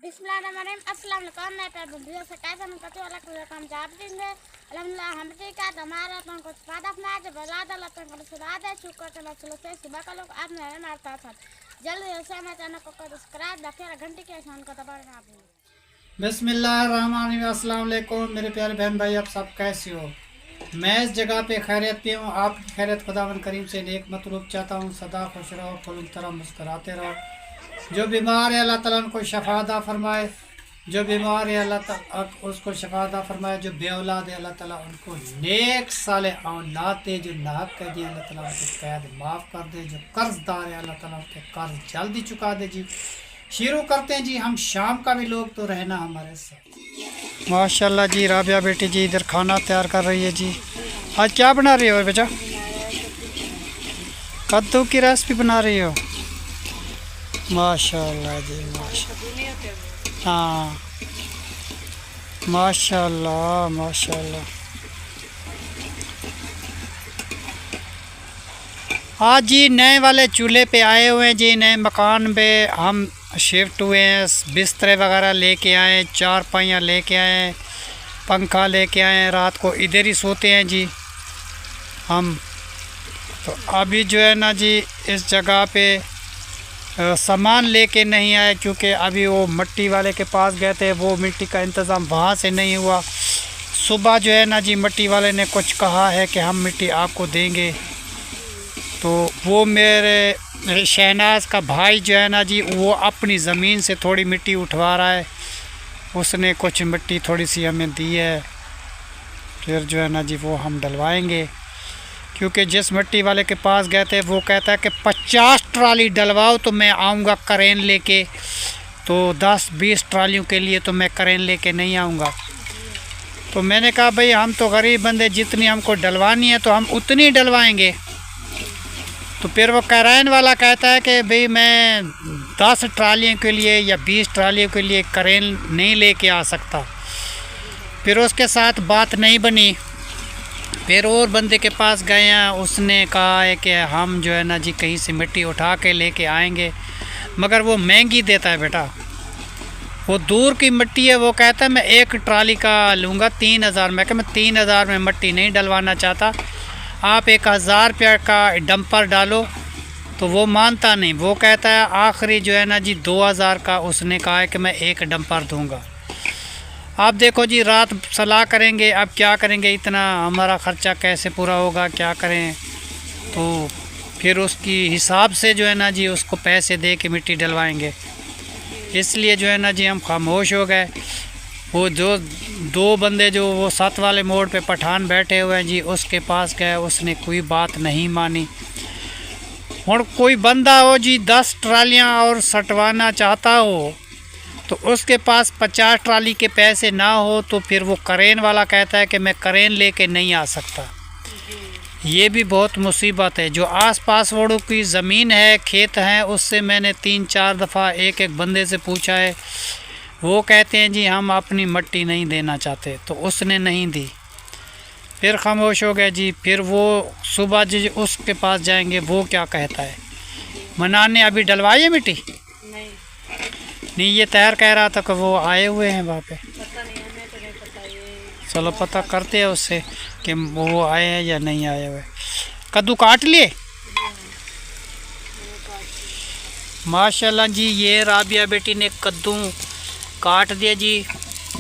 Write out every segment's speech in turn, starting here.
बिस्मिल्लाहिर्रहमानिर्रहीम। अस्सलाम वालेकुम। मैं पे वीडियो से कैसे हम कच्चे वाला काम जाप देंगे अल्हम्दुलिल्लाह हम ठीक है। हमारा तो कुछ फायदा अपना है जब बलाद अल्लाह तो कुछ सुराद है शुक्र चला चलो से सुबह का लोग आप मेरे मारता था जल्दी से मैं चैनल को सब्सक्राइब रखें घंटी के निशान को दबाना आप बिस्मिल्लाहिर्रहमानिर्रहीम। अस्सलाम वालेकुम मेरे प्यारे बहन भाई, आप सब कैसे हो? मैं इस जगह पे खैरियत पे हूँ। आपकी खैरियत खुदावंद करीम से नेक मतलूब चाहता हूँ। सदा खुश रहो, फुल तरह मुस्कुराते रहो। जो बीमार है अल्लाह ताला उनको शफादा फरमाए। जो बीमार है अल्लाह ताला उसको शफादा फरमाए। जो बे औलाद है अल्लाह ताला उनको नेक साले औलाद दे। जो नाहक कह दिए अल्लाह ताला उनके कैद माफ़ कर दे। जो कर्जदार है अल्लाह ताला उनके कर्ज जल्दी चुका दे। जी शुरू करते हैं जी। हम शाम का भी लोग तो रहना हमारे साथ। माशाल्लाह जी राबिया बेटी जी इधर खाना तैयार कर रही है जी। आज क्या बना रही हो बेटा? कद्दू की रेसिपी बना रही हो? माशाल्लाह जी माशाल्लाह। हाँ माशाल्लाह माशाल्लाह। आज जी नए वाले चूल्हे पे आए हुए हैं जी। नए मकान पे हम शिफ्ट हुए हैं। बिस्तर वगैरह लेके आए, चारपाइयाँ लेके आए, पंखा लेके आए। रात को इधर ही सोते हैं जी हम। तो अभी जो है ना जी इस जगह पे सामान लेके नहीं आए क्योंकि अभी वो मिट्टी वाले के पास गए थे। वो मिट्टी का इंतज़ाम वहाँ से नहीं हुआ। सुबह जो है ना जी मिट्टी वाले ने कुछ कहा है कि हम मिट्टी आपको देंगे। तो वो मेरे शहनाज का भाई जो है ना जी वो अपनी ज़मीन से थोड़ी मिट्टी उठवा रहा है। उसने कुछ मिट्टी थोड़ी सी हमें दी है। फिर जो है ना जी वो हम डलवाएंगे क्योंकि जिस मिट्टी वाले के पास गए थे वो कहता है कि 50 ट्राली डलवाओ तो मैं आऊँगा क्रेन लेके। तो 10-20 ट्रालियों के लिए तो मैं क्रेन लेके नहीं आऊँगा। तो मैंने कहा भाई हम तो गरीब बंदे, जितनी हमको डलवानी है तो हम उतनी डलवाएंगे। तो फिर वो क्रेन वाला कहता है कि भाई मैं 10 ट्रालियों के लिए या 20 ट्रालियों के लिए क्रेन नहीं लेके आ सकता। फिर उसके साथ बात नहीं बनी। फिर और बंदे के पास गए हैं, उसने कहा है कि हम जो है ना जी कहीं से मिट्टी उठा के लेके आएंगे, मगर वो महंगी देता है बेटा। वो दूर की मिट्टी है। वो कहता है मैं एक ट्राली का लूँगा 3000। मैं कहा मैं 3000 में मिट्टी नहीं डलवाना चाहता, आप 1000 रुपया का डंपर डालो। तो वो मानता नहीं। वो कहता है आखिरी जो है ना जी 2000 का उसने कहा है कि मैं एक डंपर दूँगा। आप देखो जी रात सलाह करेंगे अब क्या करेंगे, इतना हमारा ख़र्चा कैसे पूरा होगा, क्या करें। तो फिर उसकी हिसाब से जो है ना जी उसको पैसे दे के मिट्टी डलवाएंगे। इसलिए जो है ना जी हम खामोश हो गए। वो जो 2 बंदे जो वो 7 वाले मोड़ पे पठान बैठे हुए हैं जी उसके पास गए, उसने कोई बात नहीं मानी। और कोई बंदा हो जी 10 ट्रालियाँ और सटवाना चाहता हो तो उसके पास 50 ट्राली के पैसे ना हो तो फिर वो क्रेन वाला कहता है कि मैं क्रेन लेके नहीं आ सकता। ये भी बहुत मुसीबत है। जो आस-पास वालों की ज़मीन है, खेत हैं, उससे मैंने 3-4 दफ़ा एक बंदे से पूछा है। वो कहते हैं जी हम अपनी मिट्टी नहीं देना चाहते, तो उसने नहीं दी। फिर खामोश हो गए जी। फिर वो सुबह जी उसके पास जाएंगे, वो क्या कहता है। मनान ने अभी डलवाई है मिट्टी? नहीं, ये तैयार कह रहा था कि वो आए हुए हैं वहाँ पे। पता नहीं, हमें तो नहीं पता। ये चलो पता करते हैं उससे कि वो आए हैं या नहीं आए हुए। कद्दू काट लिए? माशाल्लाह जी ये राबिया बेटी ने कद्दू काट दिया जी।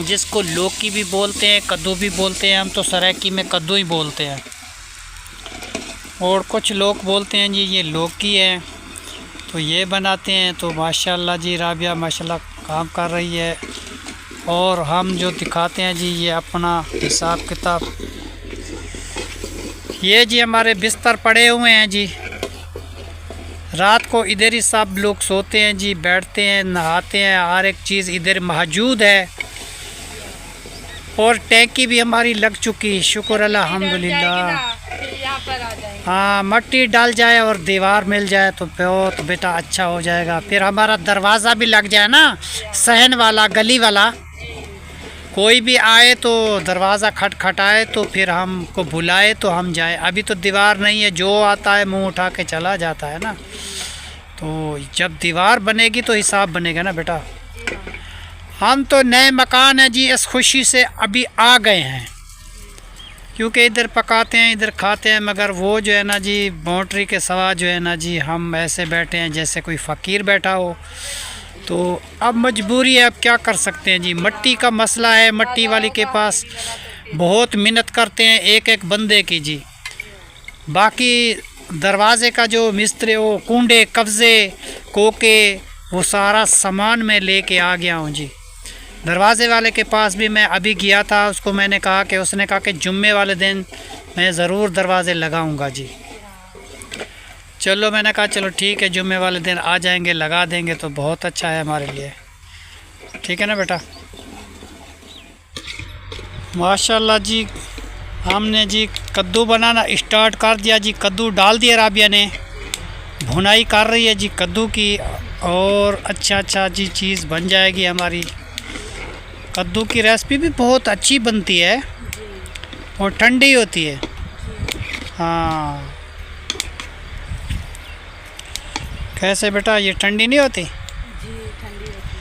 जिसको लौकी भी बोलते हैं, कद्दू भी बोलते हैं। हम तो सरायकी में कद्दू ही बोलते हैं। और कुछ लोग बोलते हैं जी ये लौकी है, तो ये बनाते हैं। तो माशाल्लाह जी राबिया माशाल्लाह काम कर रही है। और हम जो दिखाते हैं जी ये अपना हिसाब किताब। ये जी हमारे बिस्तर पड़े हुए हैं जी। रात को इधर ही सब लोग सोते हैं जी, बैठते हैं, नहाते हैं, हर एक चीज़ इधर मौजूद है। और टैंकी भी हमारी लग चुकी, शुक्र अल्हम्दुलिल्लाह। हाँ मिट्टी डाल जाए और दीवार मिल जाए तो बहुत बेटा अच्छा हो जाएगा। फिर हमारा दरवाज़ा भी लग जाए ना, सहन वाला, गली वाला। कोई भी आए तो दरवाज़ा खटखटाए तो फिर हमको बुलाए तो हम जाए। अभी तो दीवार नहीं है, जो आता है मुंह उठा के चला जाता है ना। तो जब दीवार बनेगी तो हिसाब बनेगा ना बेटा। हम तो नए मकान है जी, इस खुशी से अभी आ गए हैं, क्योंकि इधर पकाते हैं इधर खाते हैं, मगर वो जो है ना जी बाउंड्री के सवा जो है ना जी हम ऐसे बैठे हैं जैसे कोई फ़कीर बैठा हो। तो अब मजबूरी है, अब क्या कर सकते हैं जी, मट्टी का मसला है, मट्टी वाले के पास बहुत मिन्नत करते हैं एक एक बंदे की जी। बाकी दरवाज़े का जो मिस्त्री वो कुंडे कब्ज़े कोके वो सारा सामान मैं लेके आ गया हूँ जी। दरवाज़े वाले के पास भी मैं अभी गया था, उसको मैंने कहा कि उसने कहा कि जुम्मे वाले दिन मैं ज़रूर दरवाज़े लगाऊंगा जी। चलो मैंने कहा चलो ठीक है, जुम्मे वाले दिन आ जाएंगे लगा देंगे तो बहुत अच्छा है हमारे लिए, ठीक है ना बेटा। माशाल्लाह जी हमने जी कद्दू बनाना स्टार्ट कर दिया जी, कद्दू डाल दिया, राबिया ने भुनाई कर रही है जी कद्दू की, और अच्छा जी चीज़ बन जाएगी हमारी। कद्दू की रेसिपी भी बहुत अच्छी बनती है और ठंडी होती है। हाँ कैसे बेटा, ये ठंडी नहीं होती? जी ठंडी होती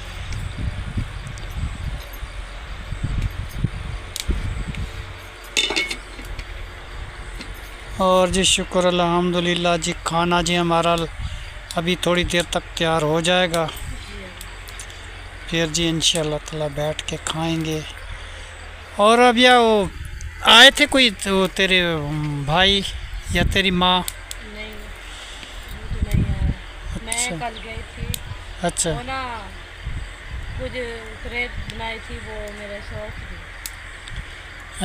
है। और जी शुक्र अल्हम्दुलिल्लाह जी, खाना जी हमारा अभी थोड़ी देर तक तैयार हो जाएगा, फिर जी इंशाअल्लाह ताला बैठ के खाएंगे। और अब या वो आए थे कोई तो तेरे भाई या तेरी माँ? नहीं वो तो नहीं आया। अच्छा। मैं कल गई थी, अच्छा वो ना कुछ क्रेप बनाई थी, वो मेरे शौक थी,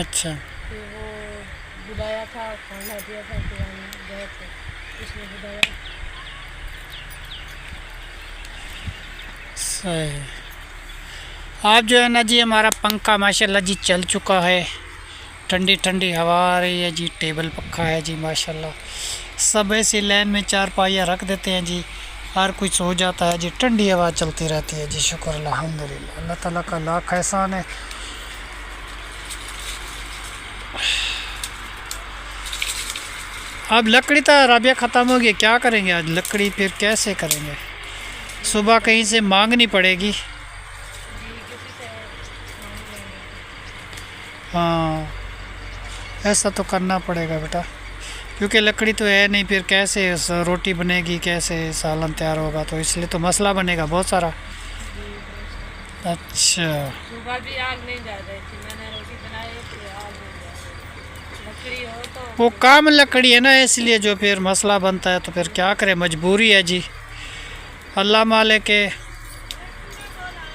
अच्छा फिर वो बुलाया था, खाना दिया था, फिर हम गए थे, उसने बुलाया। सही। आप जो है ना जी हमारा पंखा माशाल्लाह जी चल चुका है, ठंडी ठंडी हवा आ रही है जी, टेबल पक्का है जी माशाल्लाह। सब ऐसी लाइन में चार पाइयाँ रख देते हैं जी, हर कुछ सो जाता है जी, ठंडी हवा चलती रहती है जी। शुक्र अल्हम्दुलिल्लाह, अल्लाह ताला का लाख एहसान है। अब लकड़ी तो राबिया ख़त्म हो गई, क्या करेंगे आज लकड़ी, फिर कैसे करेंगे? सुबह कहीं से मांगनी पड़ेगी। हाँ ऐसा तो करना पड़ेगा बेटा, क्योंकि लकड़ी तो है नहीं, फिर कैसे रोटी बनेगी, कैसे सालन तैयार होगा, तो इसलिए तो मसला बनेगा बहुत सारा। अच्छा सुबह भी आग नहीं जा रही थी, मैंने रोटी बनाई फिर आग नहीं जा रही, लकड़ी हो तो वो काम लकड़ी है ना, इसलिए जो फिर मसला बनता है, तो फिर क्या करें, मजबूरी है जी। अल्लाह मालिक के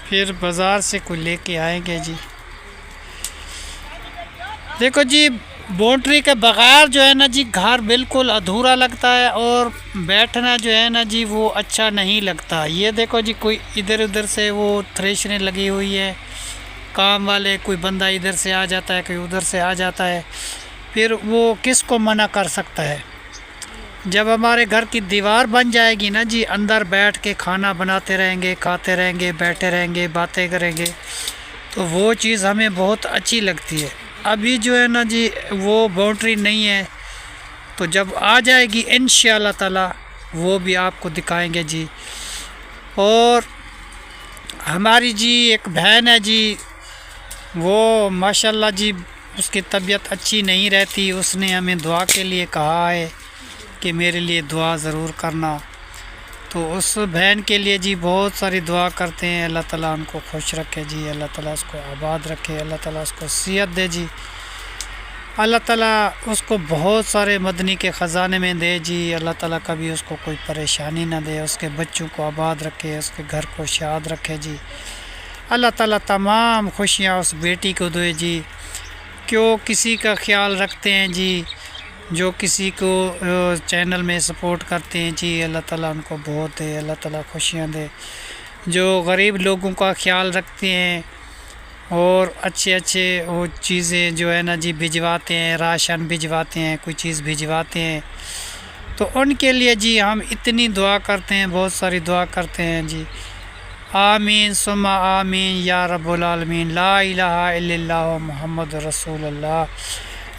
फिर बाज़ार से कोई लेके आएंगे जी। देखो जी बाउंड्री के बगैर जो है ना जी घर बिल्कुल अधूरा लगता है, और बैठना जो है ना जी वो अच्छा नहीं लगता। ये देखो जी कोई इधर उधर से वो थ्रेशरें लगी हुई है, काम वाले, कोई बंदा इधर से आ जाता है कोई उधर से आ जाता है, फिर वो किसको मना कर सकता है। जब हमारे घर की दीवार बन जाएगी ना जी, अंदर बैठ के खाना बनाते रहेंगे, खाते रहेंगे, बैठे रहेंगे, बातें करेंगे, तो वो चीज़ हमें बहुत अच्छी लगती है। अभी जो है ना जी वो बाउंड्री नहीं है, तो जब आ जाएगी इंशाअल्लाह ताला वो भी आपको दिखाएंगे जी। और हमारी जी एक बहन है जी, वो माशाल्लाह जी उसकी तबीयत अच्छी नहीं रहती, उसने हमें दुआ के लिए कहा है कि मेरे लिए दुआ ज़रूर करना। तो उस बहन के लिए जी बहुत सारी दुआ करते हैं, अल्लाह ताला उनको खुश रखे जी, अल्लाह ताला उसको आबाद रखे, अल्लाह ताला उसको सेहत दे जी, अल्लाह ताला उसको बहुत सारे मदनी के ख़जाने में दे जी, अल्लाह ताला कभी उसको कोई परेशानी ना दे, उसके बच्चों को आबाद रखे, उसके घर को शाद रखे जी। अल्लाह ताला तमाम खुशियाँ उस बेटी को दे जी, क्यों किसी का ख्याल रखते हैं जी, जो किसी को चैनल में सपोर्ट करते हैं जी, अल्लाह ताला उनको बहुत दे, अल्लाह ताला खुशियाँ दे। जो गरीब लोगों का ख्याल रखते हैं और अच्छे वो चीज़ें जो है ना जी भिजवाते हैं, राशन भिजवाते हैं, कोई चीज़ भिजवाते हैं, तो उनके लिए जी हम इतनी दुआ करते हैं, बहुत सारी दुआ करते हैं जी। आमीन सुम्मा आमीन या रब्बुल आलमीन, ला इलाहा इल्लल्लाह मुहम्मद रसूलुल्लाह।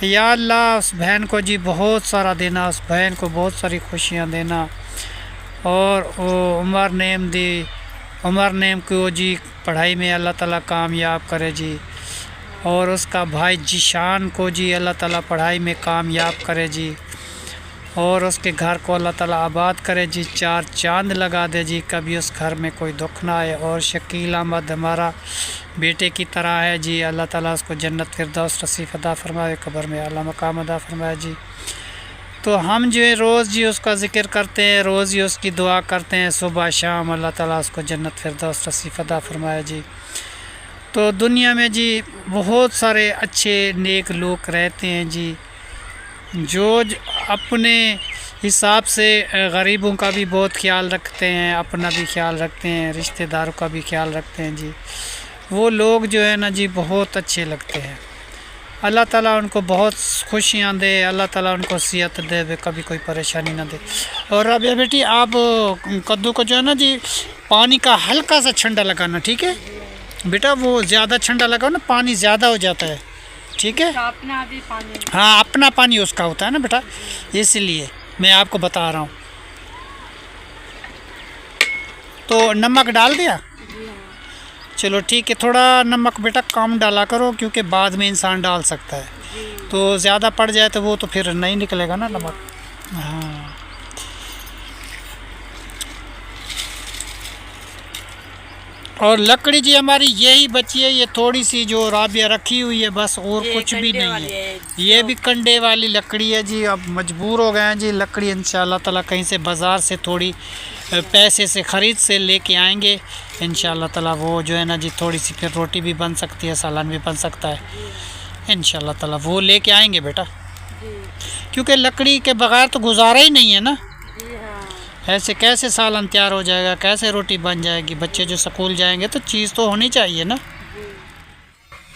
या अल्लाह उस बहन को जी बहुत सारा देना, उस बहन को बहुत सारी खुशियाँ देना, और वो उमर नेम दी, उमर नेम को जी पढ़ाई में अल्लाह ताला कामयाब करे जी, और उसका भाई जीशान को जी अल्लाह ताला पढ़ाई में कामयाब करे जी, और उसके घर को अल्लाह ताला आबाद करे जी, 4 चांद लगा दे जी, कभी उस घर में कोई दुख ना आए। और शकील अहमद हमारा बेटे की तरह है जी, अल्लाह ताला उसको जन्नत फिरदौस नसीब अदा फरमाए, कब्र में आला मकाम अदा फरमाए जी। तो हम जो है रोज़ जी उसका ज़िक्र करते हैं, रोज़ ही उसकी दुआ करते हैं सुबह शाम, अल्लाह ताला उसको जन्नत फिरदौस नसीब अदा फरमाए जी। तो दुनिया में जी बहुत सारे अच्छे नेक लोग रहते हैं जी, जो अपने हिसाब से गरीबों का भी बहुत ख्याल रखते हैं, अपना भी ख्याल रखते हैं, रिश्तेदारों का भी ख्याल रखते हैं जी। वो लोग जो है ना जी बहुत अच्छे लगते हैं। अल्लाह ताला उनको बहुत खुशियाँ दे, अल्लाह ताला उनको सेहत दे, वे कभी कोई परेशानी ना दे। और राबिया बेटी आप कद्दू को जो है ना जी पानी का हल्का सा ठंडा लगाना, ठीक है बेटा, वो ज़्यादा ठंडा लगाओ ना, पानी ज़्यादा हो जाता है, ठीक है। तो अपना भी पानी, हाँ अपना पानी उसका होता है ना बेटा, इसलिए मैं आपको बता रहा हूँ। तो नमक डाल दिया, चलो ठीक है, थोड़ा नमक बेटा कम डाला करो, क्योंकि बाद में इंसान डाल सकता है, तो ज़्यादा पड़ जाए तो वो तो फिर नहीं निकलेगा ना नमक। हाँ और लकड़ी जी हमारी यही बची है, ये थोड़ी सी जो राबिया रखी हुई है बस, और कुछ भी नहीं है। ये भी कंडे वाली लकड़ी है जी, अब मजबूर हो गए हैं जी, लकड़ी इंशाल्लाह ताला कहीं से बाज़ार से थोड़ी पैसे से ख़रीद से लेके आएंगे इंशाल्लाह ताला। वो जो है ना जी थोड़ी सी फिर रोटी भी बन सकती है, सालन भी बन सकता है इंशाल्लाह ताला, वो लेके आएंगे बेटा, क्योंकि लकड़ी के बगैर तो गुजारा ही नहीं है ना। ऐसे कैसे सालन तैयार हो जाएगा, कैसे रोटी बन जाएगी, बच्चे जो स्कूल जाएंगे तो चीज़ तो होनी चाहिए ना।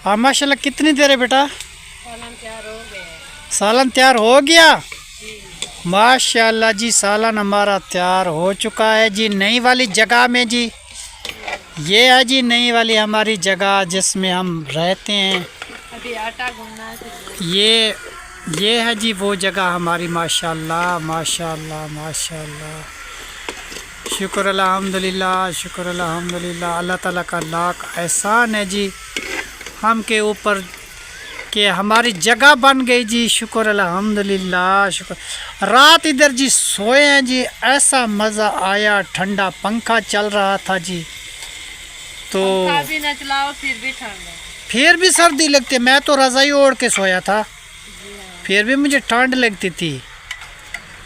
हाँ माशाल्लाह, कितनी देर है बेटा? सालन तैयार हो गया। सालन तैयार हो गया माशाल्लाह जी, सालन हमारा तैयार हो चुका है जी, नई वाली जगह में जी। ये है जी नई वाली हमारी जगह जिसमें हम रहते हैं। अभी आटा गूंदना है। ये है जी वो जगह हमारी, माशाल्लाह माशाल्लाह माशाल्लाह, शुक्र अल्हम्दुलिल्लाह, शुक्र अल्हम्दुलिल्लाह, अल्लाह ताला का लाख एहसान है जी हम के ऊपर कि हमारी जगह बन गई जी, शुक्र अल्हम्दुलिल्लाह शुक्र। रात इधर जी सोए हैं जी, ऐसा मज़ा आया, ठंडा पंखा चल रहा था जी, तो भी न चलाओ फिर भी ठंड, फिर भी सर्दी लगती। मैं तो रज़ाई ओढ़ के सोया था, फिर भी मुझे ठंड लगती थी,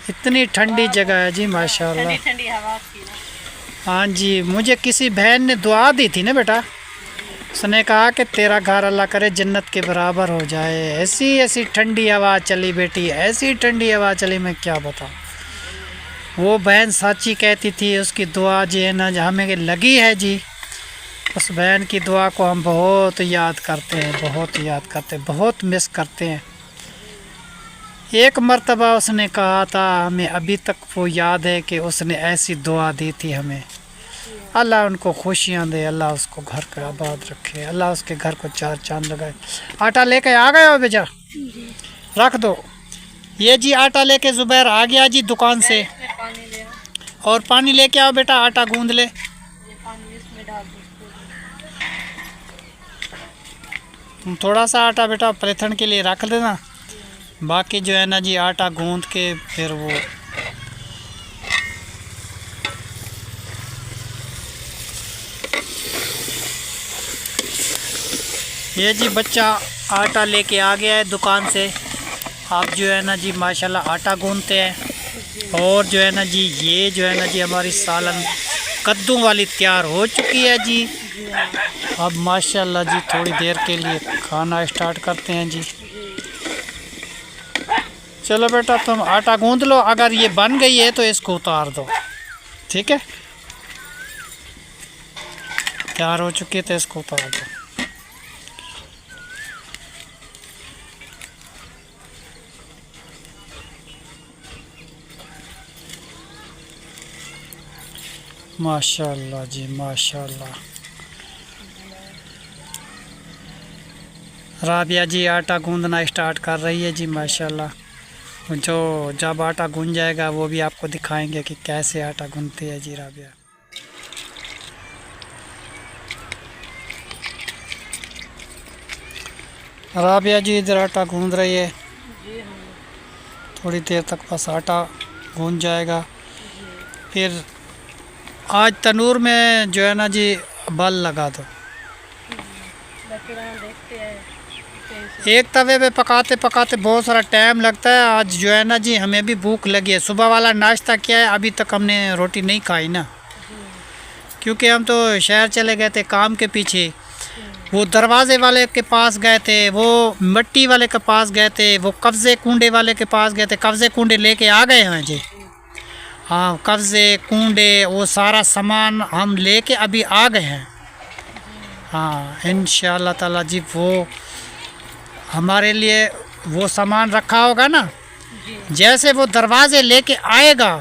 इतनी ठंडी जगह है जी माशाल्लाह। ठंडी हवा की ना। हाँ जी, मुझे किसी बहन ने दुआ दी थी ना बेटा, उसने कहा कि तेरा घर अल्लाह करे जन्नत के बराबर हो जाए। ऐसी ऐसी ठंडी हवा चली बेटी, ऐसी ठंडी हवा चली, मैं क्या बताऊँ। वो बहन सच्ची कहती थी, उसकी दुआ जो है ना हमें लगी है जी, उस बहन की दुआ को हम बहुत याद करते हैं, बहुत याद करते हैं, बहुत मिस करते हैं। एक मर्तबा उसने कहा था, हमें अभी तक वो याद है कि उसने ऐसी दुआ दी थी हमें। अल्लाह उनको खुशियाँ दे, अल्लाह उसको घर का आबाद रखे, अल्लाह उसके घर को 4 चांद लगाए। आटा लेके आ गए हो बेटा? रख दो। ये जी आटा लेके ज़ुबैर आ गया जी दुकान से, पानी ले आओ। और पानी लेके आओ बेटा, आटा गूंद ले। ये पानी इसमें डाल दो। थोड़ा सा आटा बेटा पलेथन के लिए रख देना, बाकी जो है ना जी आटा गूंद के फिर वो ये जी बच्चा आटा लेके आ गया है दुकान से। आप जो है ना जी माशाल्लाह आटा गूंदते हैं, और जो है ना जी ये जो है ना जी हमारी सालन कद्दू वाली तैयार हो चुकी है जी। अब माशाल्लाह जी थोड़ी देर के लिए खाना स्टार्ट करते हैं जी। चलो बेटा तुम आटा गूंद लो, अगर ये बन गई है तो इसको उतार दो, ठीक है। तैयार हो चुकी है तो इसको उतार दो। माशाल्लाह जी माशाल्लाह। राबिया जी आटा गूंदना स्टार्ट कर रही है जी माशाल्लाह। जो जब आटा गूंद जाएगा वो भी आपको दिखाएंगे कि कैसे आटा गूंदती है जी राबिया। राबिया जी इधर आटा गूंद रही है, जी हाँ थोड़ी देर तक बस आटा गूंद जाएगा। फिर आज तनूर में जो है ना जी बल लगा दो। लकड़ा देखते हैं कैसे। एक तवे पे पकाते पकाते बहुत सारा टाइम लगता है। आज जो है ना जी हमें भी भूख लगी है। सुबह वाला नाश्ता किया है, अभी तक हमने रोटी नहीं खाई ना, क्योंकि हम तो शहर चले गए थे काम के पीछे। वो दरवाजे वाले के पास गए थे, वो मिट्टी वाले के पास गए थे, वो कब्ज़े कूंडे वाले के पास गए थे। कब्ज़े कूंडे लेके आ गए हैं जी। हाँ, कब्ज़े कूंडे वो सारा सामान हम लेके अभी आ गए हैं। हाँ इंशाअल्लाह ताला जी, वो हमारे लिए वो सामान रखा होगा ना, जैसे वो दरवाजे लेके आएगा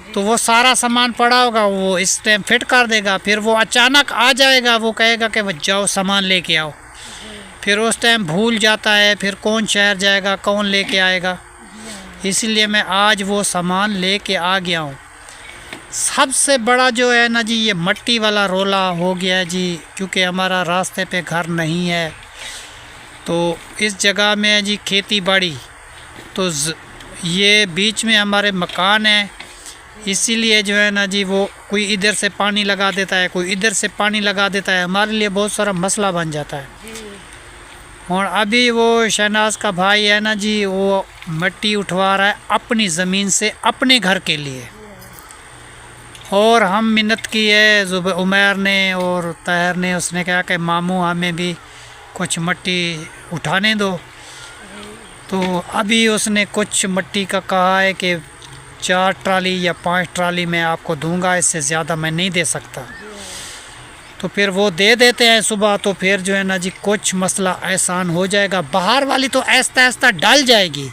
तो वो सारा सामान पड़ा होगा, वो इस टाइम फिट कर देगा। फिर वो अचानक आ जाएगा, वो कहेगा कि जाओ सामान लेके आओ। फिर उस टाइम भूल जाता है, फिर कौन शहर जाएगा, कौन लेके आएगा। इसलिए मैं आज वो सामान लेके आ गया हूँ। सबसे बड़ा जो है ना जी ये मट्टी वाला रोला हो गया है जी, क्योंकि हमारा रास्ते पे घर नहीं है। तो इस जगह में है जी खेती बाड़ी, तो ये बीच में हमारे मकान है। इसीलिए जो है ना जी वो कोई इधर से पानी लगा देता है, कोई इधर से पानी लगा देता है, हमारे लिए बहुत सारा मसला बन जाता है। और अभी वो शहनाज का भाई है ना जी, वो मिट्टी उठवा रहा है अपनी ज़मीन से अपने घर के लिए। और हम मिन्नत की है उमैर ने और तहर ने, उसने कहा कि मामू हमें भी कुछ मिट्टी उठाने दो। तो अभी उसने कुछ मिट्टी का कहा है कि 4 ट्राली या 5 ट्राली मैं आपको दूंगा, इससे ज़्यादा मैं नहीं दे सकता। तो फिर वो दे देते हैं सुबह, तो फिर जो है ना जी कुछ मसला आसान हो जाएगा। बाहर वाली तो ऐसा ऐसा डल जाएगी,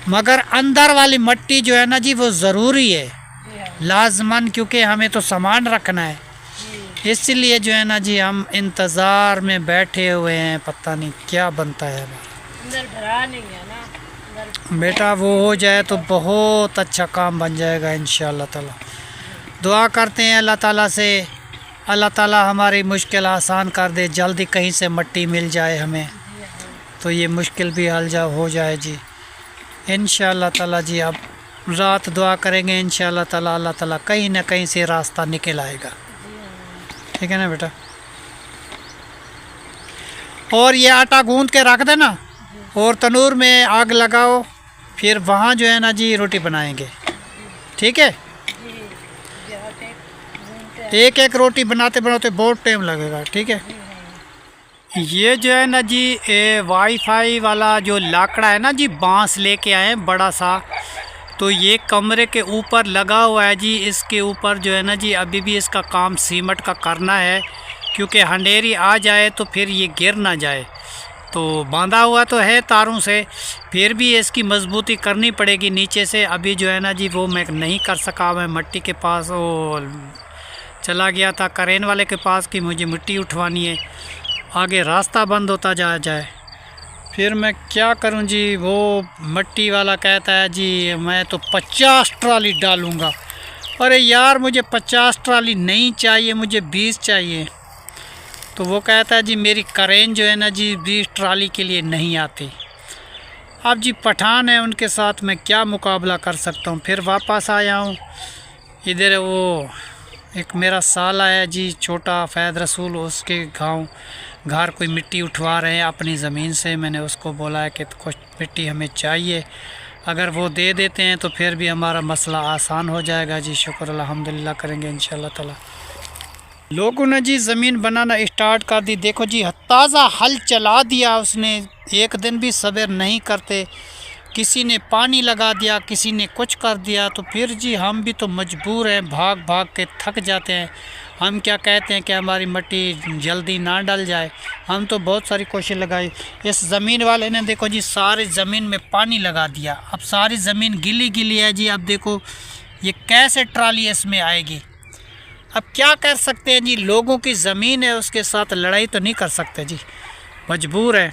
मगर अंदर वाली मिट्टी जो है ना जी वो ज़रूरी है, लाजमन, क्योंकि हमें तो सामान रखना है। इसलिए जो है ना जी हम इंतज़ार में बैठे हुए हैं, पता नहीं क्या बनता है हमारा। अंदर भरा नहीं है ना, बेटा वो हो जाए तो बहुत अच्छा काम बन जाएगा इंशाअल्लाह ताला। दुआ करते हैं अल्लाह ताला से, अल्लाह ताला हमारी मुश्किल आसान कर दे, जल्दी कहीं से मिट्टी मिल जाए हमें, तो ये मुश्किल भी हल हो जाए जी इंशाअल्लाह ताला जी। अब रात दुआ करेंगे इंशाअल्लाह ताला, अल्लाह ताला कहीं ना कहीं से रास्ता निकल आएगा। ठीक है ना बेटा। और ये आटा गूंद के रख देना और तनूर में आग लगाओ, फिर वहाँ जो है ना जी रोटी बनाएंगे। ठीक है, एक एक रोटी बनाते बनाते बहुत टाइम लगेगा। ठीक है, ये जो है ना जी वाईफाई वाला जो लाकड़ा है ना जी, बांस लेके आए हैं बड़ा सा, तो ये कमरे के ऊपर लगा हुआ है जी। इसके ऊपर जो है ना जी अभी भी इसका काम सीमेंट का करना है, क्योंकि अंधेरी आ जाए तो फिर ये गिर ना जाए। तो बांधा हुआ तो है तारों से, फिर भी इसकी मजबूती करनी पड़ेगी नीचे से। अभी जो है ना जी वो मैं नहीं कर सका, मैं मिट्टी के पास वो चला गया था करेन वाले के पास कि मुझे मिट्टी उठवानी है। आगे रास्ता बंद होता जाए, फिर मैं क्या करूं जी। वो मिट्टी वाला कहता है जी मैं तो 50 ट्राली डालूंगा। अरे यार मुझे 50 ट्राली नहीं चाहिए, मुझे 20 चाहिए। तो वो कहता है जी मेरी करेन जो है ना जी 20 ट्राली के लिए नहीं आती। अब जी पठान है, उनके साथ मैं क्या मुकाबला कर सकता हूँ। फिर वापस आया हूँ इधर। वो एक मेरा साला है जी छोटा फैद रसूल, उसके घर कोई मिट्टी उठवा रहे हैं अपनी ज़मीन से। मैंने उसको बोला है कि कुछ मिट्टी हमें चाहिए, अगर वो दे देते हैं तो फिर भी हमारा मसला आसान हो जाएगा जी। शुक्र अल्हम्दुलिल्लाह करेंगे इंशाअल्लाह ताला। लोगों ने जी ज़मीन बनाना स्टार्ट कर दी। देखो जी ताज़ा हल चला दिया उसने, एक दिन भी सब्र नहीं करते। किसी ने पानी लगा दिया, किसी ने कुछ कर दिया, तो फिर जी हम भी तो मजबूर हैं, भाग भाग के थक जाते हैं। हम क्या कहते हैं कि हमारी मिट्टी जल्दी ना डल जाए। हम तो बहुत सारी कोशिश लगाई। इस ज़मीन वाले ने देखो जी सारी ज़मीन में पानी लगा दिया, अब सारी ज़मीन गीली गीली है जी। अब देखो ये कैसे ट्राली इसमें आएगी। अब क्या कर सकते हैं जी, लोगों की ज़मीन है, उसके साथ लड़ाई तो नहीं कर सकते जी, मजबूर है।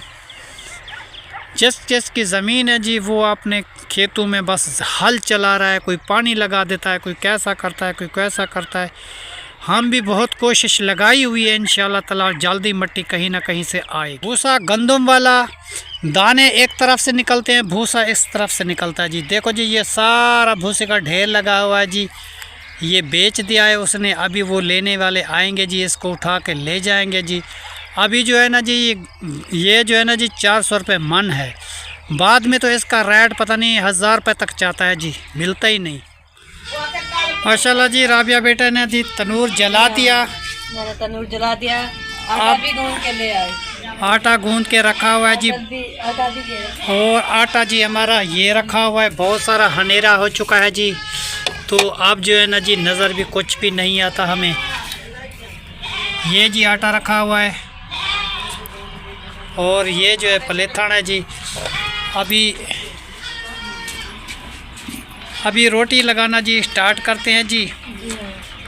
जिसकी ज़मीन है जी वो अपने खेतों में बस हल चला रहा है, कोई पानी लगा देता है, कोई कैसा करता है, कोई कैसा करता है। हम भी बहुत कोशिश लगाई हुई है, इंशाल्लाह ताला जल्दी मिट्टी कहीं ना कहीं से आए। भूसा गंदम वाला दाने एक तरफ से निकलते हैं, भूसा इस तरफ से निकलता है जी। देखो जी ये सारा भूसे का ढेर लगा हुआ है जी, ये बेच दिया है उसने। अभी वो लेने वाले आएंगे जी, इसको उठा के ले जाएंगे जी। अभी जो है ना जी ये जो है ना जी 400 रुपये मन है, बाद में तो इसका रेट पता नहीं 1000 रुपये तक जाता है जी, मिलता ही नहीं। माशाल्लाह जी राबिया बेटा ने जी तनूर जला दिया, मैंने तनूर जला दिया, आटा भी गूंद के ले आए, आटा गूंद के रखा हुआ है जी। आटा भी दे। और आटा जी हमारा ये रखा हुआ है, बहुत सारा हनेरा हो चुका है जी, तो अब जो है ना जी नज़र भी कुछ भी नहीं आता हमें। ये जी आटा रखा हुआ है और ये जो है पलेथान है जी। अभी रोटी लगाना जी स्टार्ट करते हैं जी।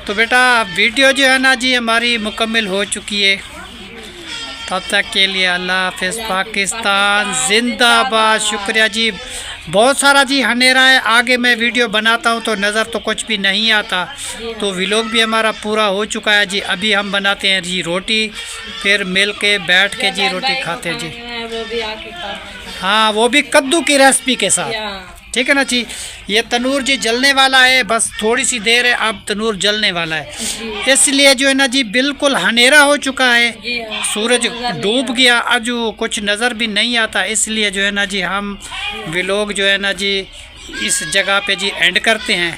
तो बेटा वीडियो जो है ना जी हमारी मुकम्मल हो चुकी है। तब तक के लिए अल्लाह हाफ़िज़। पाकिस्तान जिंदाबाद। शुक्रिया जी। बहुत सारा जी हनेरा है, आगे मैं वीडियो बनाता हूँ तो नज़र तो कुछ भी नहीं आता। तो व्लॉग भी हमारा पूरा हो चुका है जी। अभी हम बनाते हैं जी रोटी, फिर मिल के बैठ के जी रोटी खाते हैं जी। वो भी आके खा। हाँ वो भी कद्दू की रेसिपी के साथ, ठीक है ना जी। ये तनूर जी जलने वाला है, बस थोड़ी सी देर है, अब तनूर जलने वाला है। इसलिए जो है ना जी बिल्कुल हनेरा हो चुका है, सूरज डूब गया, अब जो कुछ नज़र भी नहीं आता। इसलिए जो है ना जी हम व्लॉग जो है ना जी इस जगह पे जी एंड करते हैं।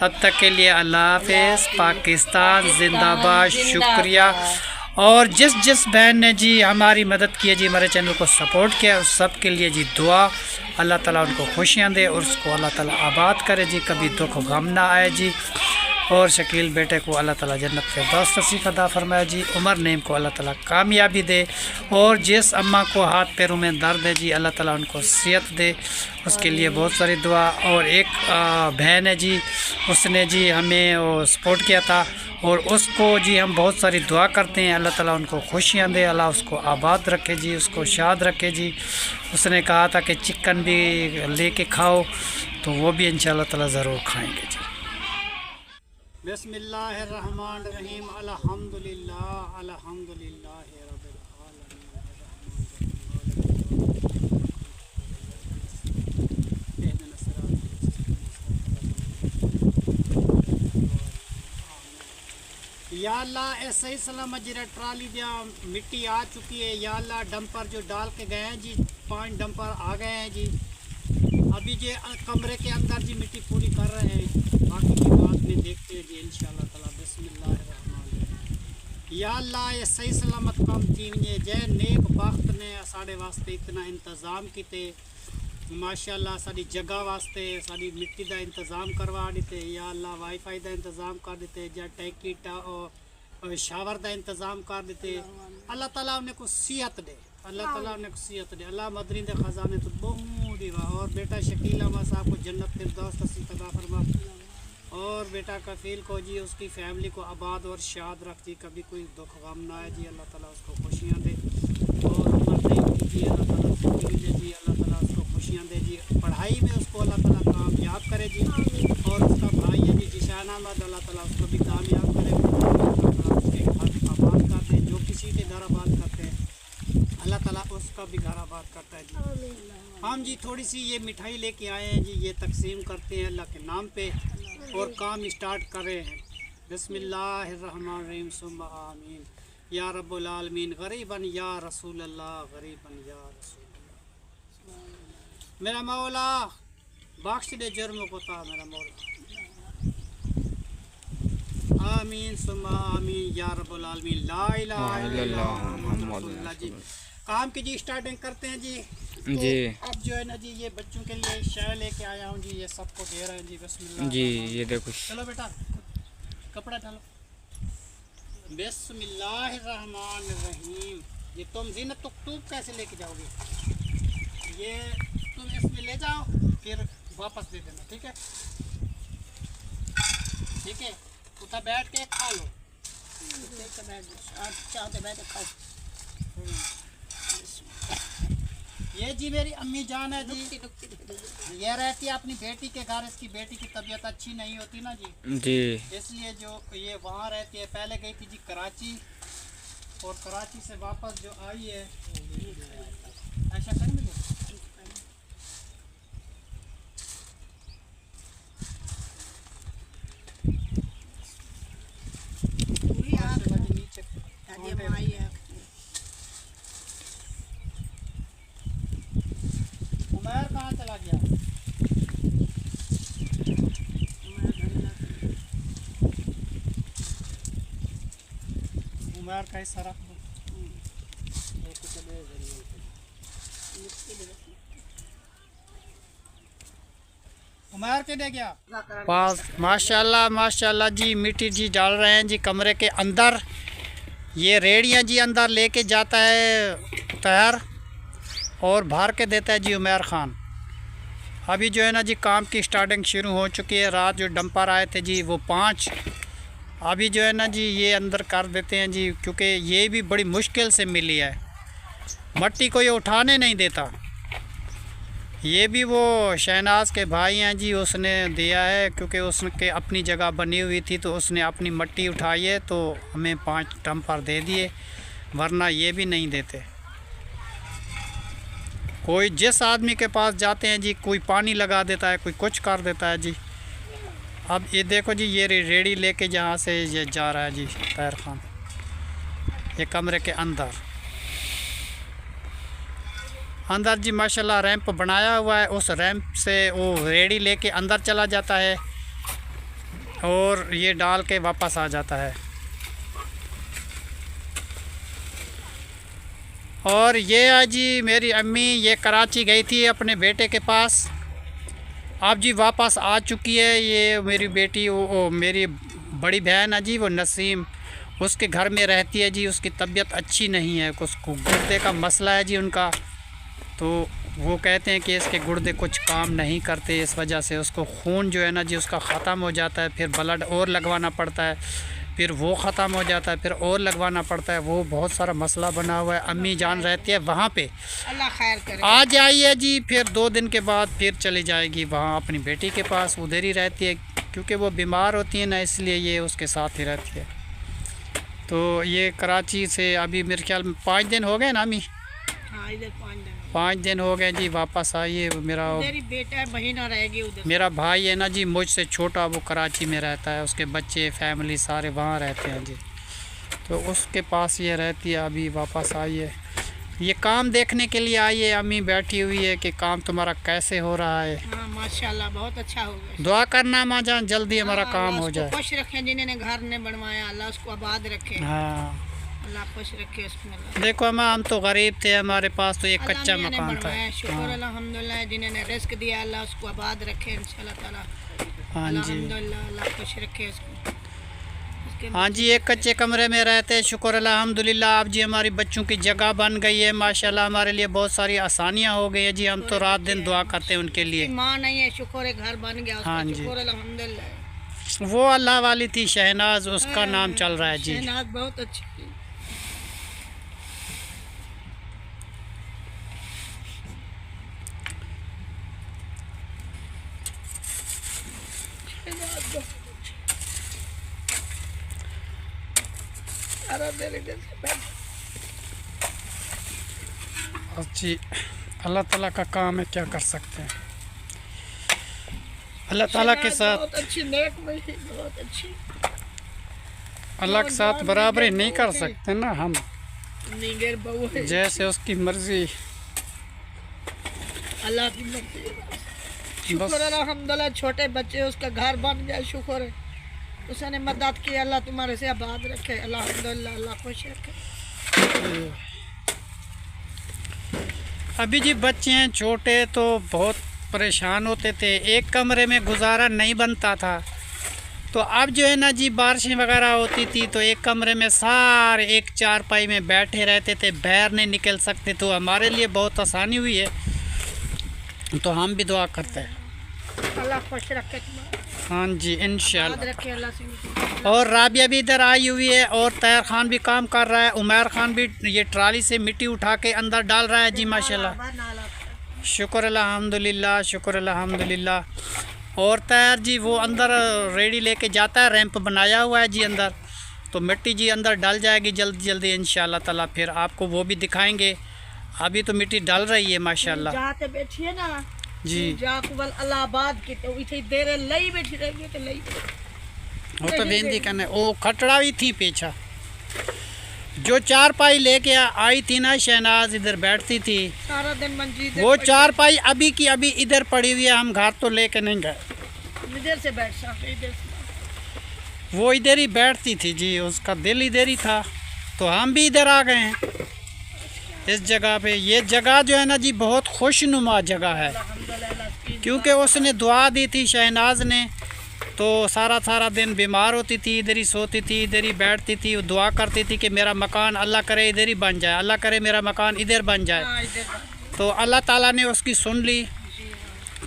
तब तक के लिए अल्लाह हाफ़िज़। पाकिस्तान जिंदाबाद। शुक्रिया। और जिस बहन ने जी हमारी मदद की है जी, हमारे चैनल को सपोर्ट किया, उस सब के लिए जी दुआ। अल्लाह ताला उनको खुशियाँ दे और उसको अल्लाह ताला आबाद करे जी, कभी दुख गम ना आए जी। और शकील बेटे को अल्लाह ताला जन्नत फिरदौस नसीब अता फरमाए जी। उमर नेम को अल्लाह ताला कामयाबी दे। और जिस अम्मा को हाथ पैरों में दर्द है जी, अल्लाह ताला उनको सेहत दे, उसके लिए बहुत सारी दुआ। और एक बहन है जी, उसने जी हमें सपोर्ट किया था और उसको जी हम बहुत सारी दुआ करते हैं। अल्लाह ताला उनको खुशियाँ दे, अल्लाह उसको आबाद रखे जी, उसको शाद रखे जी। उसने कहा था कि चिकन भी लेके खाओ, तो वो भी इंशाअल्लाह ताला ज़रूर खाएंगे जी। बिस्मिल्लाहिर्रहमानिर्रहीम। अल्हम्दुलिल्लाह अल्हम्दुलिल्लाह रब्बिल आलमीन। या अल्लाह ऐसे ही सलामत जरा ट्राली दिया मिट्टी आ चुकी है। या अल्लाह डंपर जो डाल के गए हैं जी, 5 डंपर आ गए हैं जी। अभी जो कमरे के अंदर जी मिट्टी पूरी कर रहे हैं, बाकी की बात में देखते हैं जी इंशाअल्लाह ताला। बिस्मिल्लाहिर्रहमानिर्रहीम। या अल्लाह ये सही सलामत काम थी जय नेक वक्त ने साढ़े वास्ते इतना इंतज़ाम किते, माशाअल्लाह साड़ी जगह वास्ते साड़ी मिट्टी का इंतज़ाम करवा देते। या अल्लाह वाईफाई का इंतज़ाम कर देते, या टैंकी और शावर का इंतज़ाम कर देते। अल्लाह ताला उन्हें को सेहत दे, अल्लाह ताला उन्हें को सेहत दे। अल्लाह मदरीन दे ख़जाने तो बहुत ही वाह। और बेटा शकील अहमद साहब को जन्नत फिरदौस नसीब अता फरमा। और बेटा कफील को जी उसकी फैमिली को आबाद और शाद रख जी, कभी कोई दुख गम ना आए जी। अल्लाह ताला उसको खुशियाँ दे। और उम्र जी अल्लाह ताला ज़िंदगी दे जी, अल्लाह ताला उसको खुशियाँ दे जी। पढ़ाई में उसको अल्लाह ताला कामयाब करे जी। और उसका भाई है जी जिशान अहमद, अल्लाह ताला उसको भी कामयाब करे, उसके घर आबाद कर दे। जो किसी के घर आबाद करते हैं अल्लाह ताला उसका भी घर आबाद करता है जी। हम जी थोड़ी सी ये मिठाई लेके आए हैं जी, ये तकसीम करते हैं अल्लाह के नाम पे और काम स्टार्ट कर रहे हैं। बिस्मिल्लाहिर्रहमानिर्रहीम सुम्मा आमीन। या रब्बुल आलमीन। गरीबन या रसूल अल्लाह, गरीबन या रसूल अल्लाह। मेरा मौला बख्श दे जुर्म को ता मेरा मौला। आमीन सुम्मा आमीन या रब्बुल आलमीन। ला इलाहा इल्लल्लाह मुहम्मद रसूलुल्लाह जी। काम की जी स्टार्टिंग करते हैं जी। जी अब जो है ना जी ये बच्चों के लिए शय लेके आया हूँ जी, ये सबको दे रहे हैं जी। बिस्मिल्लाह जी। ये देखो, चलो बेटा कपड़ा डालो। बिस्मिल्लाहिर्रहमानिर्रहीम। ये तुम जीनत तुक कैसे लेके जाओगे? ये तुम इसमें ले जाओ, फिर वापस दे देना, ठीक है? ठीक है, उठा बैठ के खा लो। चाहते बैठ खाओ। ये जी मेरी अम्मी जान है जी। ये रहती है अपनी बेटी के घर, इसकी बेटी की तबीयत अच्छी नहीं होती ना जी, इसलिए जो ये वहाँ रहती है। पहले गई थी जी कराची, और कराची से वापस जो आई है ऐसा कर मिले उमर कहाँ चला गया? उमर का सारा उमर के दे गया पास। माशाल्लाह माशाल्लाह जी, मिट्टी जी डाल रहे हैं जी कमरे के अंदर। ये रेड़ियाँ जी अंदर लेके जाता है तैयार और भर के देता है जी उमर ख़ान। अभी जो है ना जी काम की स्टार्टिंग शुरू हो चुकी है। रात जो डंपर आए थे जी वो 5, अभी जो है ना जी ये अंदर कर देते हैं जी, क्योंकि ये भी बड़ी मुश्किल से मिली है, मट्टी को ये उठाने नहीं देता। ये भी वो शहनाज के भाई हैं जी, उसने दिया है क्योंकि उसके अपनी जगह बनी हुई थी तो उसने अपनी मट्टी उठाई है तो हमें 5 डंपर दे दिए, वरना ये भी नहीं देते। कोई जिस आदमी के पास जाते हैं जी, कोई पानी लगा देता है, कोई कुछ कर देता है जी। अब ये देखो जी, ये रेड़ी लेके जहाँ से ये जा रहा है जी तैयार खान, ये कमरे के अंदर जी माशाल्लाह रैंप बनाया हुआ है। उस रैंप से वो रेड़ी लेके अंदर चला जाता है और ये डाल के वापस आ जाता है। और ये है जी मेरी अम्मी, ये कराची गई थी अपने बेटे के पास, अब जी वापस आ चुकी है। ये मेरी बेटी वो मेरी बड़ी बहन है जी, वो नसीम, उसके घर में रहती है जी। उसकी तबीयत अच्छी नहीं है, उसको गुर्दे का मसला है जी उनका, तो वो कहते हैं कि इसके गुर्दे कुछ काम नहीं करते, इस वजह से उसको खून जो है ना जी उसका ख़त्म हो जाता है, फिर ब्लड और लगवाना पड़ता है, फिर वो ख़त्म हो जाता है, फिर और लगवाना पड़ता है। वो बहुत सारा मसला बना हुआ है। अम्मी जान रहती है वहाँ पे, अल्लाह खैर करे। आज आई है जी, फिर 2 दिन के बाद फिर चली जाएगी वहाँ अपनी बेटी के पास, उधर ही रहती है क्योंकि वो बीमार होती है ना, इसलिए ये उसके साथ ही रहती है। तो ये कराची से अभी मेरे ख्याल में 5 दिन हो गए ना अम्मी? हाँ, इधर 5 दिन हो गए जी वापस आई है। मेरा बेटा बहना रहेगी उधर, मेरा भाई है ना जी मुझसे छोटा, वो कराची में रहता है, उसके बच्चे फैमिली सारे वहाँ रहते हैं जी, तो उसके पास ये रहती है। अभी वापस आई है, ये काम देखने के लिए आई है। अम्मी बैठी हुई है कि काम तुम्हारा कैसे हो रहा है। हाँ, माशाल्लाह बहुत अच्छा हो गया। दुआ करना माँ जान जल्दी हमारा काम हो जाए। खुश रखे जिन्होंने घर ने बनवाया, अल्लाह उसको आबाद रखे। हाँ, अल्लाह खुश रखे उसमें। देखो हम तो गरीब थे, हमारे पास तो एक कच्चा मकान था। शुक्र अल्हम्दुलिल्लाह, जिन्होंने रिस्क दिया अल्लाह उसको आबाद रखे इंशाल्लाह ताला। हाँ जी, अल्हम्दुलिल्लाह, अल्लाह खुश रखे उसको। हाँ जी, एक कच्चे कमरे में रहते हैं, शुक्र अल्हम्दुलिल्लाह। अब जी हमारी बच्चों की जगह बन गई है माशाल्लाह, हमारे लिए बहुत सारी आसानियाँ हो गई है जी। हम तो रात दिन दुआ करते हैं उनके लिए। माँ नहीं है, शुक्र है घर बन गया। हाँ जी, शुक्र अल्हम्दुलिल्लाह। वो अल्लाह वाली थी शहनाज, उसका नाम चल रहा है जी। शहनाज बहुत अच्छी थी। जी अल्लाह ताला का काम है, क्या कर सकते हैं। अल्लाह ताला के साथ, बहुत अच्छी, नेक मही, बहुत अच्छी। अल्लाह के साथ बराबरी नहीं कर सकते ना हम, नीगर बहू है, जैसे उसकी मर्जी। अल्लाह की मर्जी। शुक्र अल्हम्दुलिल्लाह, छोटे बच्चे उसका घर बन गया, शुक्र है उसने मदद की। अल्लाह तुम्हारे से आबाद रखे, अल्हम्दुलिल्लाह, अल्लाह खुश रखे। अभी जी बच्चे हैं छोटे तो बहुत परेशान होते थे, एक कमरे में गुजारा नहीं बनता था। तो अब जो है ना जी बारिशें वगैरह होती थी तो एक कमरे में सारे एक चारपाई में बैठे रहते थे, बाहर नहीं निकल सकते। तो हमारे लिए बहुत आसानी हुई है, तो हम भी दुआ करते हैं अल्लाह खुश रखे, हाँ जी इंशाल्लाह। रखे अल्लाह से। और राबिया भी इधर आई हुई है और तैयार खान भी काम कर रहा है। उमर खान भी ये ट्राली से मिट्टी उठा के अंदर डाल रहा है जी माशाल्लाह। शुक्र अल्हम्दुलिल्लाह, शुक्र अल्हम्दुलिल्लाह। और तैयार जी वो अंदर रेडी लेके जाता है, रैंप बनाया हुआ है जी अंदर, तो मिट्टी जी अंदर डल जाएगी जल्दी जल्दी इंशाल्लाह ताला, फिर आपको वो भी दिखाएंगे। अभी तो मिट्टी डल रही है माशाल्लाह जाते बैठिए ना जी। जाकुबल अलाहाबाद की तो इथे देर लई बैठी रहेगी तो लई वो तो बेंदी करने वो खटड़ा भी थी पीछा, जो चारपाई लेके आई थी ना शहनाज, इधर बैठती थी सारा दिन मंजीद वो चारपाई अभी की अभी इधर पड़ी हुई है, हम घर तो लेके नहीं गए, इधर से बैठ सकते इधर से। वो इधर ही बैठती थी जी, उसका दिल इधर ही था, तो हम भी इधर आ गए हैं इस जगह पे। ये जगह जो है ना जी बहुत खुशनुमा जगह है, क्योंकि उसने दुआ दी थी शहनाज ने, तो सारा दिन बीमार होती थी, इधर ही सोती थी, इधर ही बैठती थी, वो दुआ करती थी कि मेरा मकान अल्लाह करे इधर ही बन जाए, अल्लाह करे मेरा मकान इधर बन जाए। तो अल्लाह ताला ने उसकी सुन ली,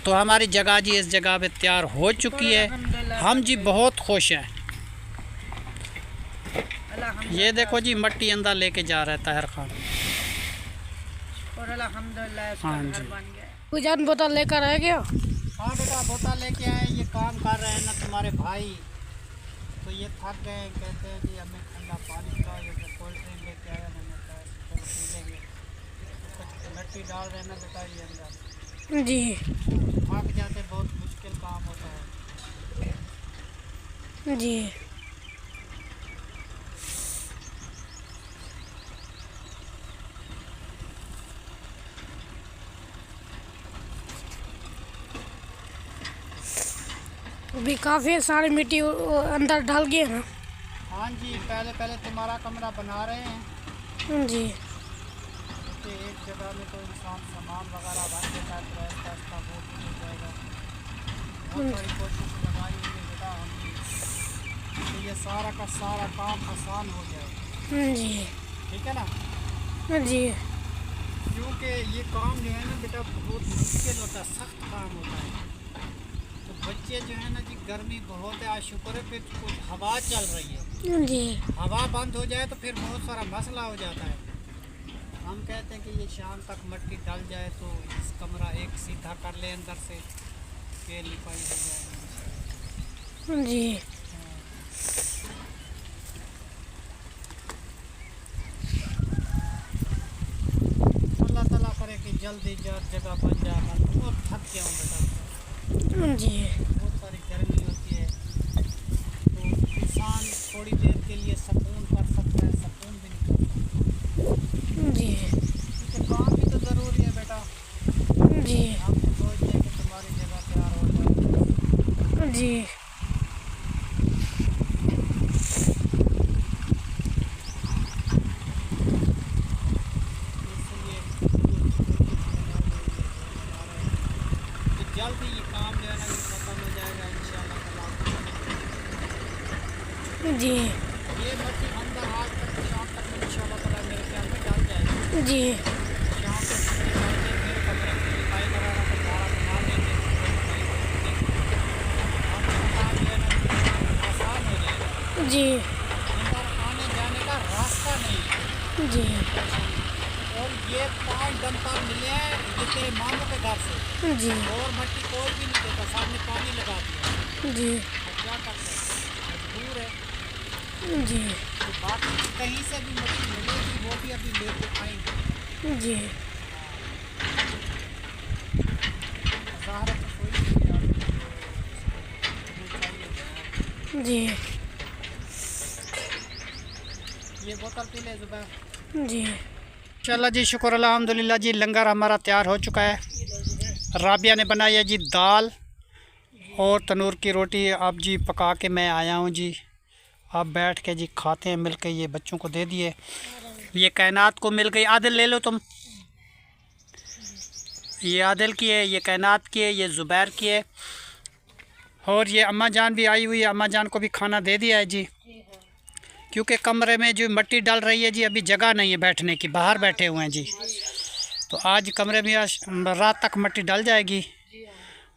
तो हमारी जगह जी इस जगह पे तैयार हो चुकी है, हम जी बहुत खुश हैं। ये देखो जी मट्टी अंदर लेके जा रहा है ताहिर खान। हाँ जी पूजन बोतल लेकर आ गया। हाँ बेटा बोतल लेके आए, ये काम कर रहे हैं ना तुम्हारे भाई, तो ये थक गए, कहते हैं कि हमें ठंडा पानी पिलाओ, ये कोल्ड ड्रिंक लेके आया, मैंने कहा चलो पी लेंगे। कुछ मिट्टी डाल रहे हैं ना बेटा ये अंदर जी थक जाते, बहुत मुश्किल काम होता है जी। अभी काफ़ी सारी मिट्टी अंदर डाल गई है ना। हाँ जी पहले तुम्हारा कमरा बना रहे हैं जी। तो एक जगह में तो इंसान सामान वगैरह रख देता है, तो ऐसा ऐसा वो हो जाएगा। बहुत सारी कोशिश लगाई हुई है बेटा हमने, तो ये सारा का सारा काम आसान हो जाए। जी ठीक है ना जी। क्योंकि ये काम जो है ना बेटा बहुत मुश्किल होता है, सख्त काम होता है। तो बच्चे जो है ना जी गर्मी बहुत है, आज शुक्र है फिर कुछ हवा चल रही है जी। हवा बंद हो जाए तो फिर बहुत सारा मसला हो जाता है। हम कहते हैं कि ये शाम तक मिट्टी डल जाए तो इस कमरा एक सीधा कर ले अंदर से, फिर लिपाई हो जाएगी जी। अल्लाह ताला करे कि जल्दी जगह बन जाए। मैं बहुत थक गया हूँ बेटा जी। बहुत सारी गर्मी होती है, तो इंसान थोड़ी देर के लिए सुकून कर सकता है, सुकून भी नहीं कर सकता जी। क्योंकि काम भी तो ज़रूरी है बेटा। जी हम तो सोचते हैं कि तुम्हारी जगह तैयार हो जाए। जी। इसलिए जल्दी ये काम जो है ना ये खत्म हो जाएगा इंशाल्लाह ताला। जी ये मट्टी अंदर आज तक शाम तक में इंशाल्लाह ताला मेरे ख्याल में डाल जाएगी। जी। शाम तक मिट्टी डाल के फिर कमरे की लिपाई कराना तो सारा बना देंगे, काम जो है ना आसान हो जाएगा। जी अंदर आने जाने का रास्ता नहीं है। जी। और ये 5 डंपर मिले हैं ये तेरे मामू के घर से, जी और मट्टी कोई भी नहीं देता, सामने पानी लगा दिया। जी। अब क्या करते हैं, मजबूर है। जी तो बाकी कहीं से भी मट्टी मिलेगी वो भी अभी लेके आएंगे। जी। ज़ाहिर है तो कोई नहीं यार, वो चाहिए। जी ये बोतल पी ले ज़ुबैर। जी। इंशाल्लाह जी शुक्र अल्हम्दुलिल्लाह जी, लंगर हमारा तैयार हो चुका है। राबिया ने बनाई है जी दाल और तनूर की रोटी, अब जी पका के मैं आया हूँ जी, अब बैठ के जी खाते हैं मिल के। ये बच्चों को दे दिए, ये कायनात को मिल गई। आदिल ले लो तुम, ये आदिल की है, ये कायनात की है, ये ज़ुबैर की है, और ये अम्मा जान भी आई हुई है, अम्मा जान को भी खाना दे दिया है जी। क्योंकि कमरे में जो मिट्टी डल रही है जी अभी जगह नहीं है बैठने की, बाहर बैठे हुए हैं जी, तो आज कमरे में आज रात तक मिट्टी डल जाएगी।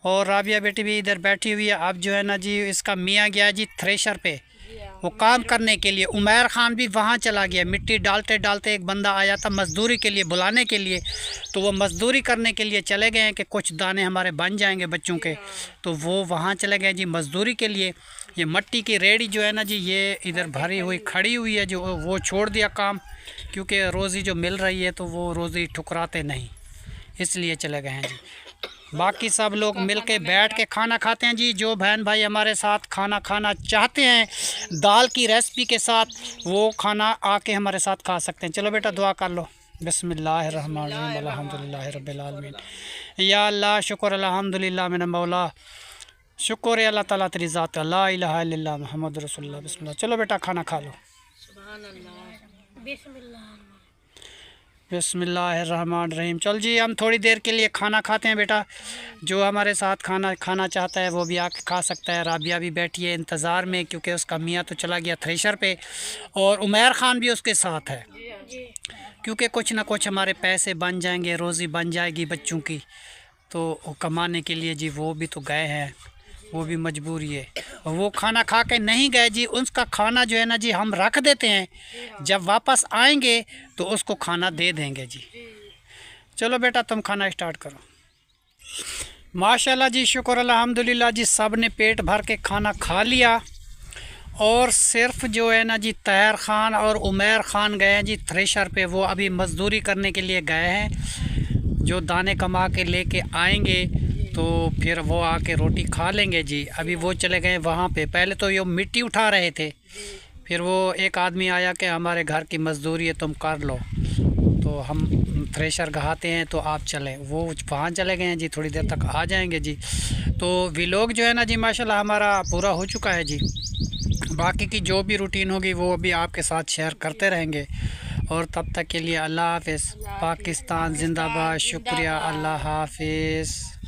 और राबिया बेटी भी इधर बैठी हुई है। अब जो है ना जी इसका मियाँ गया जी थ्रेशर पे, वो काम करने के लिए। उमैर ख़ान भी वहाँ चला गया, मिट्टी डालते डालते एक बंदा आया था मज़दूरी के लिए, बुलाने के लिए, तो वो मज़दूरी करने के लिए चले गए हैं कि कुछ दाने हमारे बन जाएंगे बच्चों के, तो वो वहाँ चले गए जी मज़दूरी के लिए। ये मट्टी की रेड़ी जो है ना जी, ये इधर भरी हुई खड़ी हुई है, जो वो छोड़ दिया काम, क्योंकि रोज़ी जो मिल रही है तो वो रोज़ी ठुकराते नहीं, इसलिए चले गए हैं जी। बाकी सब लोग मिलके बैठ के खाना खाते हैं जी। जो बहन भाई हमारे साथ खाना खाना चाहते हैं दाल की रेसिपी के साथ, वो खाना आके हमारे साथ खा सकते हैं। चलो बेटा दुआ कर लो। बिस्मिल्लाहिर्रहमानिर्रहीम अल्हम्दुलिल्लाहि रब्बिल आलमीन। या अल्लाह शुक्र अल्हम्दुलिल्लाह मेरा मौला, शुक्र है अल्लाह ताला तेरी ज़ात, ला इलाहा इल्लल्लाह मुहम्मद रसूलुल्लाह। बिस्मिल्लाह। चलो बेटा खाना खा लो। बिस्मिल्लाहिर्रहमानिर्रहीम। चल जी हम थोड़ी देर के लिए खाना खाते हैं बेटा। जो हमारे साथ खाना खाना चाहता है वो भी आके खा सकता है। राबिया भी बैठी है इंतज़ार में, क्योंकि उसका मियाँ तो चला गया थ्रेशर पे, और उमैर ख़ान भी उसके साथ है, क्योंकि कुछ ना कुछ हमारे पैसे बन जाएंगे, रोज़ी बन जाएगी बच्चों की, तो कमाने के लिए जी वो भी तो गए हैं, वो भी मजबूरी है। वो खाना खा के नहीं गए जी, उसका खाना जो है ना जी हम रख देते हैं, जब वापस आएंगे तो उसको खाना दे देंगे जी। चलो बेटा तुम खाना स्टार्ट करो। माशाल्लाह जी, शुक्र अल्हम्दुलिल्लाह जी, सब ने पेट भर के खाना खा लिया। और सिर्फ जो है ना जी तैयार ख़ान और उमैर ख़ान गए हैं जी थ्रेशर पे, वो अभी मज़दूरी करने के लिए गए हैं। जो दाने कमा के लेके आएंगे तो फिर वो आके रोटी खा लेंगे जी। अभी वो चले गए वहाँ पे, पहले तो ये मिट्टी उठा रहे थे, फिर वो एक आदमी आया कि हमारे घर की मज़दूरी है तुम कर लो, तो हम थ्रेशर गहाते हैं तो आप चलें। वो वहाँ चले गए हैं जी, थोड़ी देर तक आ जाएंगे जी। तो व्लॉग जो है ना जी माशाल्लाह हमारा पूरा हो चुका है जी। बाकी की जो भी रूटीन होगी वो अभी आपके साथ शेयर करते रहेंगे। और तब तक के लिए अल्लाह हाफ़िज़। पाकिस्तान जिंदाबाद। शुक्रिया, अल्लाह हाफ़िज़।